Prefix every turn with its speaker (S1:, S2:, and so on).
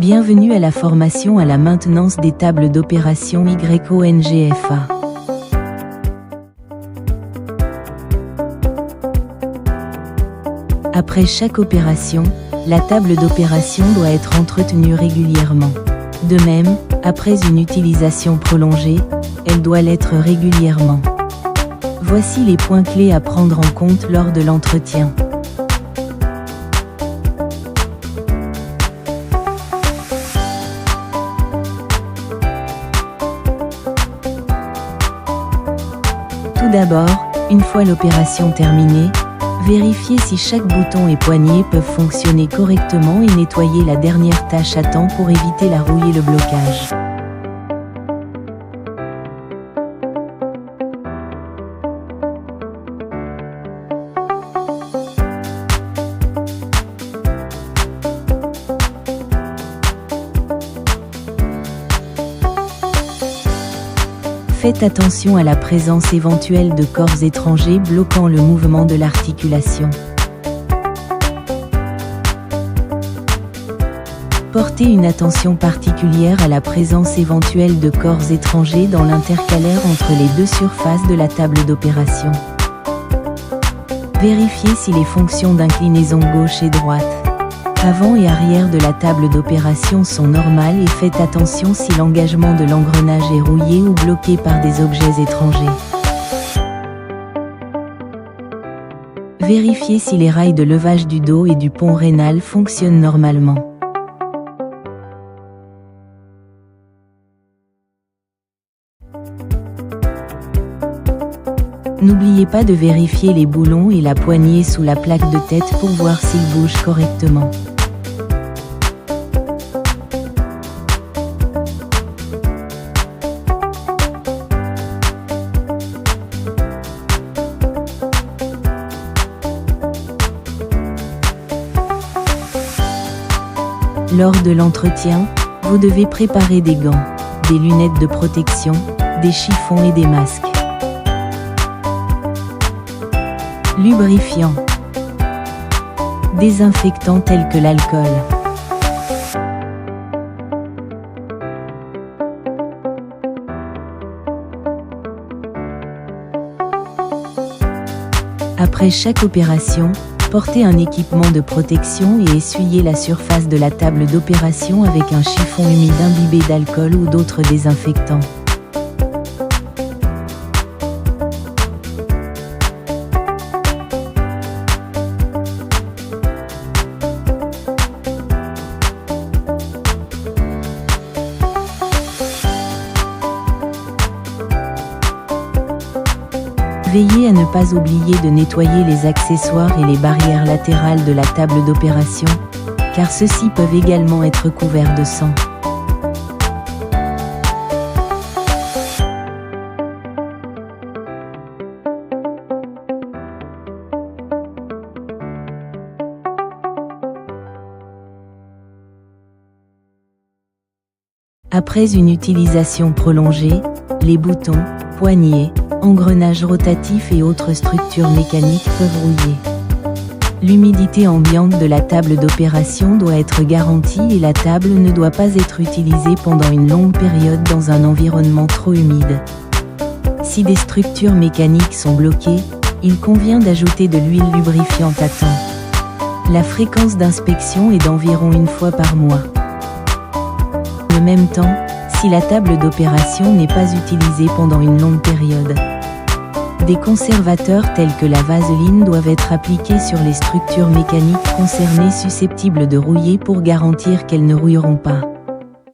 S1: Bienvenue à la formation à la maintenance des tables d'opération YONGFA. Après chaque opération, la table d'opération doit être entretenue régulièrement. De même, après une utilisation prolongée, elle doit l'être régulièrement. Voici les points clés à prendre en compte lors de l'entretien. Tout d'abord, une fois l'opération terminée, vérifiez si chaque bouton et poignée peuvent fonctionner correctement et nettoyer la dernière tâche à temps pour éviter la rouille et le blocage. Faites attention à la présence éventuelle de corps étrangers bloquant le mouvement de l'articulation. Portez une attention particulière à la présence éventuelle de corps étrangers dans l'intercalaire entre les deux surfaces de la table d'opération. Vérifiez si les fonctions d'inclinaison gauche et droite, avant et arrière de la table d'opération sont normales et faites attention si l'engagement de l'engrenage est rouillé ou bloqué par des objets étrangers. Vérifiez si les rails de levage du dos et du pont rénal fonctionnent normalement. N'oubliez pas de vérifier les boulons et la poignée sous la plaque de tête pour voir s'ils bougent correctement. Lors de l'entretien, vous devez préparer des gants, des lunettes de protection, des chiffons et des masques. Lubrifiant. Désinfectant tels que l'alcool. Après chaque opération, portez un équipement de protection et essuyez la surface de la table d'opération avec un chiffon humide imbibé d'alcool ou d'autres désinfectants. Veillez à ne pas oublier de nettoyer les accessoires et les barrières latérales de la table d'opération, car ceux-ci peuvent également être couverts de sang. Après une utilisation prolongée, les boutons, poignées, engrenages rotatifs et autres structures mécaniques peuvent rouiller. L'humidité ambiante de la table d'opération doit être garantie et la table ne doit pas être utilisée pendant une longue période dans un environnement trop humide. Si des structures mécaniques sont bloquées, il convient d'ajouter de l'huile lubrifiante à temps. La fréquence d'inspection est d'environ une fois par mois. En même temps, si la table d'opération n'est pas utilisée pendant une longue période, des conservateurs tels que la vaseline doivent être appliqués sur les structures mécaniques concernées susceptibles de rouiller pour garantir qu'elles ne rouilleront pas.